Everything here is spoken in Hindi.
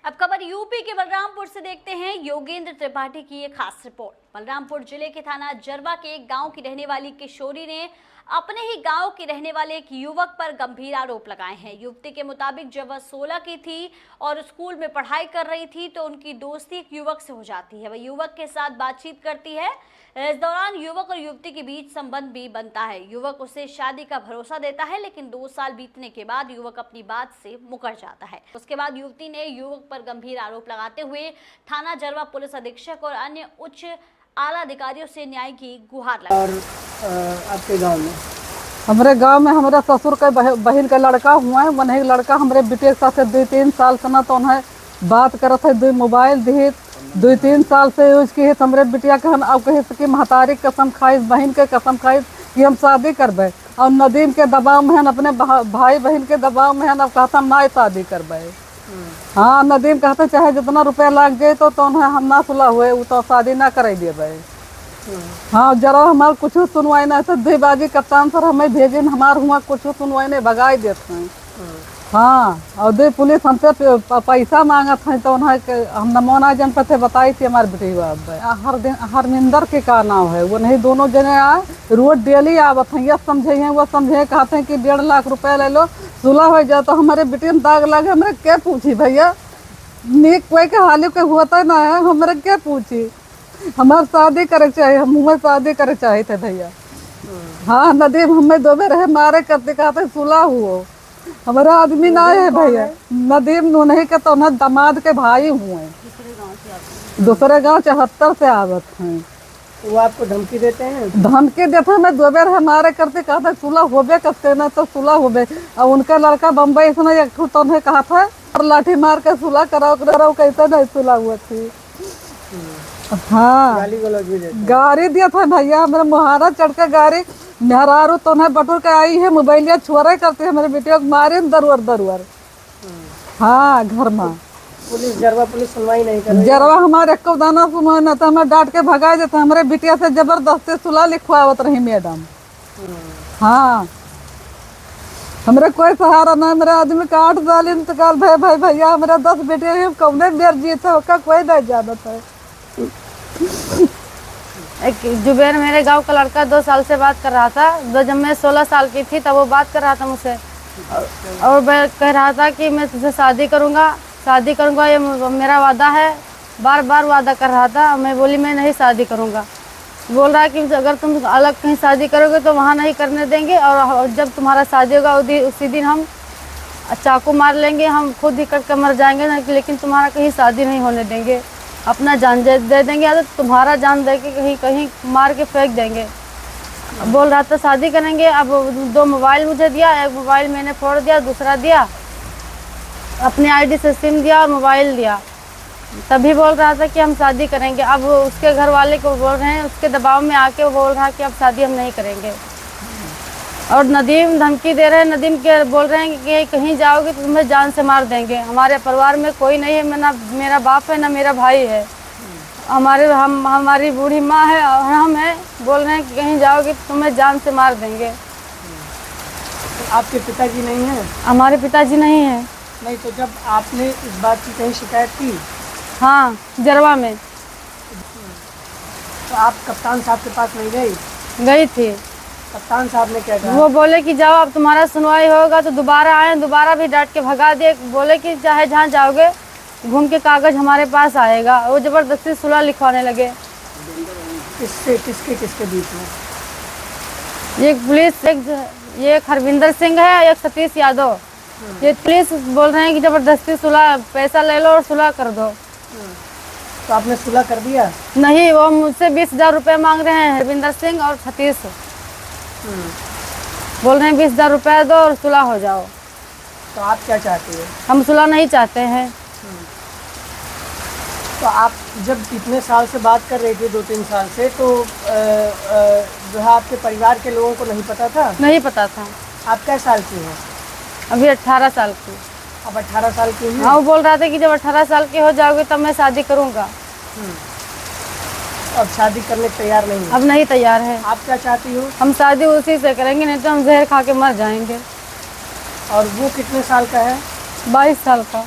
अब खबर यूपी के बलरामपुर से देखते हैं योगेंद्र त्रिपाठी की एक खास रिपोर्ट। बलरामपुर जिले के थाना जरवा के एक गांव की रहने वाली किशोरी ने अपने ही गांव के रहने वाले एक युवक पर गंभीर आरोप लगाए हैं। युवती के मुताबिक जब वह 16 की थी और स्कूल में पढ़ाई कर रही थी तो उनकी दोस्ती एक युवक से हो जाती है। वह युवक के साथ बातचीत करती है। इस दौरान युवक और युवती के बीच संबंध भी बनता है। युवक उसे शादी का भरोसा देता है, लेकिन 2 साल बीतने के बाद युवक अपनी बात से मुकर जाता है। उसके बाद युवती ने युवक पर गंभीर आरोप लगाते हुए थाना जरवा पुलिस अधीक्षक और अन्य उच्च आला अधिकारियों से न्याय की गुहार लगाई। और आपके गांव में हमारे गांव में हमारे ससुर के बहन का लड़का हुआ है। वही लड़का हमारे बेटे के साथ 2-3 साल से ना तो उन्हें बात करत है, 2 मोबाइल दी 2-3 साल से यूज की है। हमारे बिटिया के हम अब कहे कि महतारी कसम खाइस, बहन के कसम खाइस कि हम शादी करबे। और नदीम के दबाव में अपने भाई बहन के दबाव में अब कहता हम ना शादी करबे। हाँ, नदीम कहते चाहे जितना रुपया लग जाए तो उन्हें हम ना सुलह हुए, वो तो शादी ना कर देवे। हाँ, जरा हमारे कुछ सुनवाई नहीं तो देबाजी कप्तान सर हमें भेजे हमारे हुआ कुछ सुनवाई नहीं, भगाई देते हैं। हाँ, और दे पुलिस हमसे पैसा मांगत है तो उन्हें हम नमोना जन पते बताई थी हमारे बेटी हरमिंदर के का नाम है। वो नहीं दोनों जने आए, रोज डेली आवत हैं, ये समझे हैं वो समझे, कहते हैं कि 1.5 लाख रुपया ले लो सुलह हो जाए। तो हमारे बेटी में दाग लगे, हमारे क्या पूछी भैया, नीक कोई के हाल के होता ना है, हमारे क्या पूछी। हमारे शादी करे चाहिए, हम शादी करे चाहे थे भैया। हाँ, नदीम हमें 2 बेर मारे करते कहते सुलह हुआ। हमारा आदमी ना है भैया, नदीम नहीं के तो न दामाद के भाई हुए, दूसरे गांव 74 से आवत हैं। वो आपको धमकी देते हैं? धमकी देते हैं, 2 बेर हमारे करते कहते सुलह होबे करते ना तो सुलह होबे। और उनका लड़का बम्बई से एक तो उन्हें कहा था और लाठी मार के सुलह कराओ कैसे नहीं सुलह हुआ थी। हाँ, गाड़ी दिया था भैया, हमारे मुहारा चढ़ के गाड़ी मेहरारू तो उन्हें बटुर के आई है, मोबाइलिया छोड़े करते हैं, मेरे बेटियों को मारे दरुअर। हाँ, घर में पुलिस जरवा पुलिस सुनवाई नहीं कर रही। जरवा हमारे को दाना सुनवाई ना तो हमें डांट के भगा देते। हमारे बिटिया से जबरदस्ती सुलह लिखवावत रही मैडम। हाँ, हमारे कोई सहारा ना, मेरे आदमी का 8 साल इंतकाल भैया, हमारे 10 बेटे कौने बेर जीत है, उसका कोई नहीं जानत है। एक जुबेर मेरे गांव का लड़का 2 साल से बात कर रहा था। जब मैं 16 साल की थी तब वो बात कर रहा था मुझसे और मैं कह रहा था कि मैं तुझसे शादी करूंगा, ये मेरा वादा है। बार बार वादा कर रहा था। मैं बोली मैं नहीं शादी करूंगा। बोल रहा कि अगर तुम अलग कहीं शादी करोगे तो वहाँ नहीं करने देंगे, और जब तुम्हारा शादी होगा उसी दिन हम चाकू मार लेंगे, हम खुद ही कट कर मर जाएंगे, लेकिन तुम्हारा कहीं शादी नहीं होने देंगे। अपना जान दे देंगे या तो तुम्हारा जान दे के कहीं मार के फेंक देंगे। बोल रहा था शादी करेंगे। अब 2 मोबाइल मुझे दिया, एक मोबाइल मैंने फोड़ दिया, दूसरा दिया अपने आईडी से सिम दिया और मोबाइल दिया। तभी बोल रहा था कि हम शादी करेंगे। अब उसके घर वाले को बोल रहे हैं, उसके दबाव में आके वो बोल रहा कि अब शादी हम नहीं करेंगे। और नदीम धमकी दे रहे हैं, नदीम के बोल रहे हैं कि कहीं जाओगे तो तुम्हें जान से मार देंगे। हमारे परिवार में कोई नहीं है, ना मेरा बाप है ना मेरा भाई है, हमारी बूढ़ी माँ है और हम हैं। बोल रहे हैं कि कहीं जाओगे तो तुम्हें जान से मार देंगे। आपके पिताजी नहीं हैं? हमारे पिताजी नहीं हैं। नहीं, तो जब आपने इस बात की कहीं शिकायत की? हाँ, जरवा में। तो आप कप्तान साहब के पास नहीं गई? गई थी। कप्तान साहब ने क्या कहा? वो बोले कि जाओ, अब तुम्हारा सुनवाई होगा। तो दोबारा आए, दोबारा भी डांट के भगा दिए। बोले कि चाहे जहाँ जाओगे घूम के कागज हमारे पास आएगा। वो जबरदस्ती सुलह लिखवाने लगे। किसके बीच में? एक पुलिस, एक हरविंदर सिंह है, एक सतीश यादव। ये पुलिस बोल रहे हैं कि जबरदस्ती सुलह, पैसा ले लो और सुलह कर दो। तो आपने सुलह कर दिया? नहीं, वो मुझसे 20,000 रुपये मांग रहे हैं, हरविंदर सिंह और सतीश। बोल रहे हैं 20,000 रुपये दो और सुलह हो जाओ। तो आप क्या चाहते हो? हम सुलह नहीं चाहते हैं। तो आप जब इतने साल से बात कर रही थी, 2-3 साल से, तो जो है आपके परिवार के लोगों को नहीं पता था? नहीं पता था। आप क्या साल की हो? अभी 18 साल की। अब 18 साल की हैं? हाँ, वो बोल रहा था कि जब 18 साल के हो जाओगे तब मैं शादी करूँगा। अब शादी करने को तैयार नहीं है? अब नहीं तैयार है। आप क्या चाहती हो? हम शादी उसी से करेंगे, नहीं तो हम जहर खा के मर जाएंगे। और वो कितने साल का है? 22 साल का।